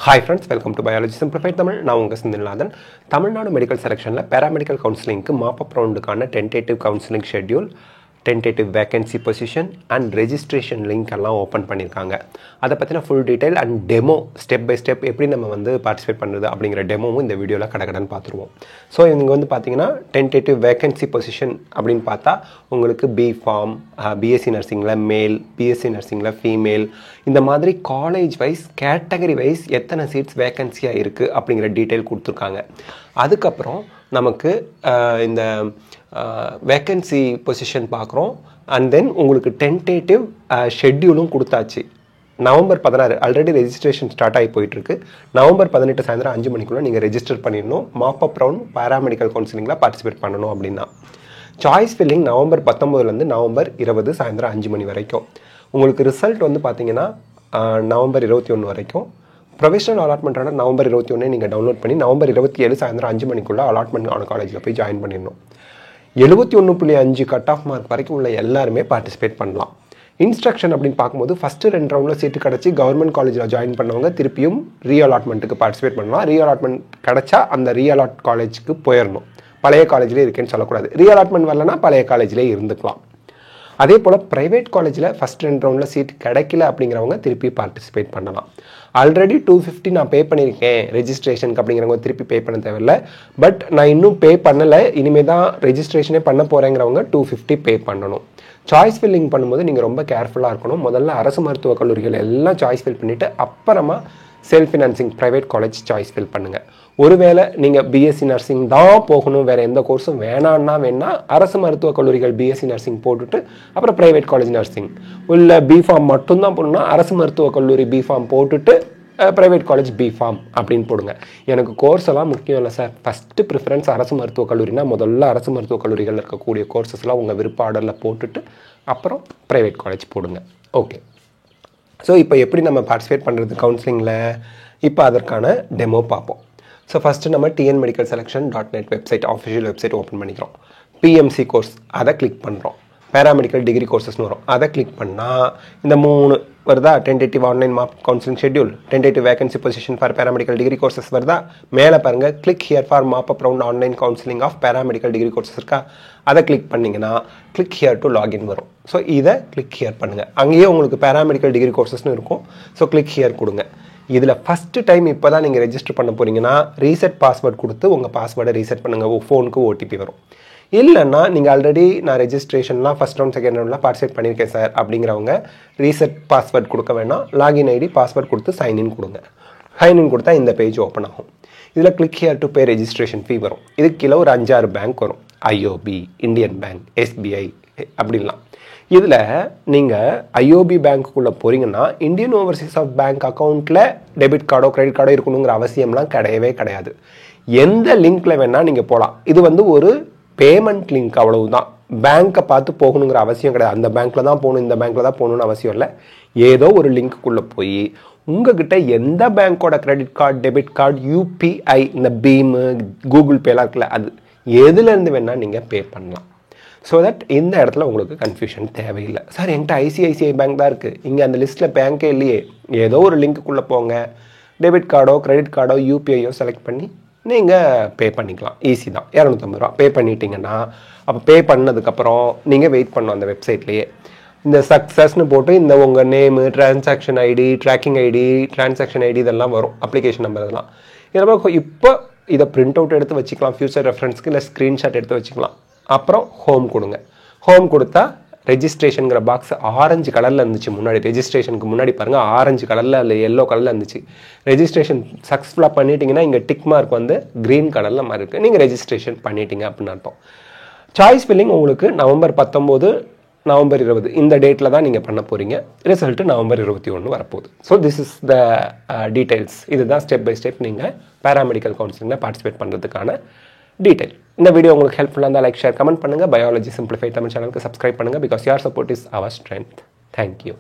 Hi friends, welcome to Biology Simplified Tamil. நான் உங்க Senthilnathan. Tamil Nadu medical செலெக்ஷன்ல பாராமெடிக்கல் கவுன்சிலிங்க்கு மாப் அப் ரவுண்டுக்கான tentative counselling schedule, tentative vacancy position and registration link எல்லாம் open பண்ணியிருக்காங்க. அதை பற்றின full detail and demo step by step எப்படி நம்ம வந்து பார்ட்டிசிபேட் பண்ணுறது அப்படிங்கிற டெமோவும் இந்த வீடியோவில் கடகடன்னு பார்த்துருவோம். ஸோ இவங்க வந்து பார்த்தீங்கன்னா டென்டேட்டிவ் வேகன்சி பொசிஷன் அப்படின்னு பார்த்தா உங்களுக்கு B.Pharm, பிஎஸ்சி நர்சிங்கில் மேல், பிஎஸ்சி நர்சிங்கில் ஃபீமேல், இந்த மாதிரி காலேஜ் வைஸ் கேட்டகரி வைஸ் எத்தனை சீட்ஸ் வேகன்சியாக இருக்குது அப்படிங்கிற டீட்டெயில் கொடுத்துருக்காங்க. அதுக்கப்புறம் நமக்கு இந்த வேக்கன்சி பொசிஷன் பார்க்குறோம். அண்ட் தென் உங்களுக்கு டென்டேட்டிவ் ஷெட்யூலும் கொடுத்தாச்சு. நவம்பர் 16 ஆல்ரெடி ரெஜிஸ்ட்ரேஷன் ஸ்டார்ட் ஆகி போயிட்டுருக்கு. நவம்பர் 18 சாயந்தரம் 5 மணிக்குள்ளே நீங்கள் ரெஜிஸ்டர் பண்ணிடணும். மாப் அப் ரவுண்ட் பாராமெடிக்கல் கவுன்சிலிங்கில் பார்ட்டிசிபேட் பண்ணணும் அப்படின்னா. சாய்ஸ் ஃபில்லிங் நவம்பர் 19 நவம்பர் 20 சாயந்தரம் 5 மணி வரைக்கும். உங்களுக்கு ரிசல்ட் வந்து பார்த்தீங்கன்னா நவம்பர் 21 வரைக்கும். ப்ரொஃபஷனல் அலாட்மெண்ட்டான நவம்பர் 21 நீங்கள் டவுன்லோட் பண்ணி நவம்பர் 27 சாயந்தரம் 5 மணிக்குள்ளே அலாட்மெண்ட் ஆன காலேஜில் போய் ஜாயின் பண்ணிடணும். 71.5 கட் ஆஃப் மார்க் வரைக்கும் உள்ள எல்லாருமே பார்ட்டிசிபேட் பண்ணலாம். இன்ஸ்ட்ரக்ஷன் அப்படின்னு பார்க்கும்போது ஃபஸ்ட்டு 2 ரவுண்டில் சீட்டு கிடச்சி கவர்மெண்ட் காலேஜில் ஜாயின் பண்ணவங்க திருப்பியும் ரீஅலாட்மெண்ட்டுக்கு பார்ட்டிசிபேட் பண்ணலாம். ரீஅலாட்மெண்ட் கிடச்சா அந்த ரீஅலாட் காலேஜுக்கு போயிடணும். பழைய காலேஜ்லேயே இருக்கேன்னு சொல்லக்கூடாது. ரீஅலாட்மெண்ட் வரலன்னா பழைய காலேஜ்லேயே இருந்துக்கலாம். அதே போல் ப்ரைவேட் காலேஜில் ஃபஸ்ட் 2 ரவுண்டில் சீட் கிடைக்கல அப்படிங்கிறவங்க திருப்பி பார்ட்டிசிபேட் பண்ணலாம். ஆல்ரெடி 250 நான் பே பண்ணியிருக்கேன் ரெஜிஸ்ட்ரேஷனுக்கு அப்படிங்கிறவங்க திருப்பி பே பண்ண தேவையில்லை. பட் நான் இன்னும் பே பண்ணலை, இனிமேல் தான் ரெஜிஸ்ட்ரேஷனே பண்ண போகிறேங்கிறவங்க 250 பே பண்ணணும். சாய்ஸ் ஃபில்லிங் பண்ணும்போது நீங்கள் ரொம்ப கேர்ஃபுல்லாக இருக்கணும். முதல்ல அரசு மருத்துவக் கல்லூரிகள் எல்லாம் சாய்ஸ் ஃபில் பண்ணிவிட்டு அப்புறமா self financing private college choice fill பண்ணுங்கள். ஒருவேளை நீங்கள் பிஎஸ்சி நர்சிங் தான் போகணும், வேறு எந்த கோர்ஸும் வேணால் அரசு மருத்துவக் கல்லூரிகள் பிஎஸ்சி நர்சிங் போட்டுட்டு அப்புறம் ப்ரைவேட் காலேஜ் நர்சிங், இல்லை B.Pharm மட்டும்தான் போடணும்னா அரசு மருத்துவக் கல்லூரி B.Pharm போட்டுட்டு ப்ரைவேட் காலேஜ் B.Pharm அப்படின்னு போடுங்க. எனக்கு கோர்ஸ் எல்லாம் முக்கியம் இல்லை சார், ஃபஸ்ட்டு ப்ரிஃபரன்ஸ் அரசு மருத்துவக் கல்லூரினா முதல்ல அரசு மருத்துவக் கல்லூரிகளில் இருக்கக்கூடிய கோர்சஸ்லாம் உங்கள் விருப்ப ஆர்டரில் போட்டுட்டு அப்புறம் ப்ரைவேட் காலேஜ் போடுங்க. ஓகே, ஸோ இப்போ எப்படி நம்ம பார்ட்டிசிபேட் பண்ணுறது கவுன்சிலிங்கில், இப்போ அதற்கான டெமோ பார்ப்போம். ஸோ ஃபஸ்ட்டு நம்ம tnmedicalselection.net website official website open பண்ணிக்கிறோம். PMC கோர்ஸ் அதை கிளிக் பண்ணுறோம். பேராமெடிக்கல் டிகிரி கோர்சஸ்னு வரும், அதை கிளிக் பண்ணால் இந்த 3 வருதா, tentative online mop counselling schedule, tentative vacancy position for paramedical degree courses வருதா. மேலே பாருங்கள் click here for mop up round online counselling of paramedical degree courses இருக்கா, அதை கிளிக் பண்ணிங்கன்னா கிளிக் ஹியர் டு லாகின் வரும். ஸோ இதை கிளிக் ஹியர் பண்ணுங்கள். அங்கேயே உங்களுக்கு பேராமெடிக்கல் டிகிரி கோர்சஸ்னு இருக்கும். ஸோ கிளிக் ஹியர் கொடுங்க. இதில் ஃபஸ்ட்டு டைம் இப்போ தான் நீங்கள் ரெஜிஸ்டர் பண்ண போகிறீங்கன்னா ரீசெட் பாஸ்வேர்ட் கொடுத்து உங்கள் பாஸ்வேர்டை ரீசெட் பண்ணுங்கள். ஃபோனுக்கு OTP வரும். இல்லைன்னா நீங்கள் ஆல்ரெடி நான் ரெஜிஸ்ட்ரேஷன்லாம் ஃபஸ்ட் ரவுண்ட் செகண்ட் ரவுண்டில் பார்ட்டிசிபேட் பண்ணியிருக்கேன் சார் அப்படிங்கிறவங்க ரீசெட் பாஸ்வேர்ட் கொடுக்க வேணாம். லாகின் ஐடி பாஸ்வேர்ட் கொடுத்து சைன்இன் கொடுங்க. சைன்இன் கொடுத்தா இந்த பேஜ் ஓப்பன் ஆகும். இதில் click here to pay registration ஃபீ வரும். இதுக்கு கீழே ஒரு 5-6 பேங்க் வரும். IOB, இந்தியன் பேங்க், SBI அப்படின்லாம். இதில் நீங்கள் IOB பேங்க்குள்ளே போகிறீங்கன்னா இந்தியன் ஓவர்சீஸ் ஆஃப் பேங்க் அக்கௌண்ட்டில் டெபிட் கார்டோ கிரெடிட் கார்டோ இருக்கணுங்கிற அவசியம்லாம் கிடையவே கிடையாது. எந்த லிங்க்கில் வேணால் நீங்கள் போகலாம். இது வந்து ஒரு பேமெண்ட் லிங்க், அவ்வளவுதான். பேங்க்கை பார்த்து போகணுங்கிற அவசியம் கிடையாது. அந்த பேங்க்கில் தான் போகணும், இந்த பேங்க்கில் தான் போகணுன்னு அவசியம் இல்லை. ஏதோ ஒரு லிங்க்குள்ளே போய் உங்ககிட்ட எந்த பேங்க்கோட credit card, debit card, UPI, இந்த பீமு, கூகுள் பேலாம் இருக்குல்ல, அது எதுலேருந்து வேணால் நீங்கள் பே பண்ணலாம். ஸோ தட் இந்த இடத்துல உங்களுக்கு கன்ஃபியூஷன் தேவையில்லை. சார் என்கிட்ட ICICI பேங்க் தான் இருக்குது, இங்கே அந்த லிஸ்ட்டில் பேங்க்கே இல்லையே. ஏதோ ஒரு லிங்க்குள்ளே போங்க, டெபிட் கார்டோ கிரெடிட் கார்டோ UPIயோ செலக்ட் பண்ணி நீங்கள் பே பண்ணிக்கலாம். ஈஸி தான். 250 ரூபா பே பண்ணிட்டீங்கன்னா அப்போ பே பண்ணதுக்கப்புறம் நீங்கள் வெயிட் பண்ணணும் அந்த வெப்சைட்லேயே. இந்த சக்ஸஸ்னு போட்டு இந்த உங்கள் name, transaction ID, tracking ID, transaction ID இதெல்லாம் வரும், அப்ளிகேஷன் நம்பர் இதெல்லாம். இதெல்லாம் இப்போ இதை பிரிண்ட் அவுட் எடுத்து வச்சுக்கலாம் ஃபியூச்சர் ரெஃபரன்ஸ்க்கு, இல்லை ஸ்க்ரீன்ஷாட் எடுத்து வச்சுக்கலாம். அப்புறம் ஹோம் கொடுங்க. ஹோம் கொடுத்தா ரெஜிஸ்ட்ரேஷனுங்கிற பாக்ஸ் ஆரஞ்சு கலரில் இருந்துச்சு முன்னாடி. ரெஜிஸ்ட்ரேஷனுக்கு முன்னாடி பாருங்கள் ஆரஞ்சு கலரில் இல்லை எல்லோ கலரில் இருந்துச்சு. ரெஜிஸ்ட்ரேஷன் சக்ஸஸ்ஃபுல்லாக பண்ணிட்டீங்கன்னா இங்கே டிக் மார்க் வந்து க்ரீன் கலரில் மாதிரி இருக்குது. நீங்கள் ரெஜிஸ்ட்ரேஷன் பண்ணிட்டீங்க அப்படின்னு அர்த்தம். சாய்ஸ் ஃபில்லிங் உங்களுக்கு நவம்பர் 19, நவம்பர் 20 இந்த டேட்டில் தான் நீங்கள் பண்ண போகிறீங்க. ரிசல்ட்டு நவம்பர் 21 வரப்போகுது. So this is the details. இதுதான் ஸ்டெப் பை ஸ்டெப் நீங்கள் பேராமெடிக்கல் கவுன்சிலிங்கில் பார்ட்டிசிபேட் பண்ணுறதுக்கான டீட்டெயில். இந்த வீடியோ உங்களுக்கு ஹெல்ப்ஃபுல்லாக இருந்தால் லைக், ஷேர், கமெண்ட் பண்ணுங்கள். பயாலஜி சிம்பிளிஃபைட் தமிழ் சேனலுக்கு சப்ஸ்கிரைப் பண்ணுங்கள். Because your support is our strength. Thank you.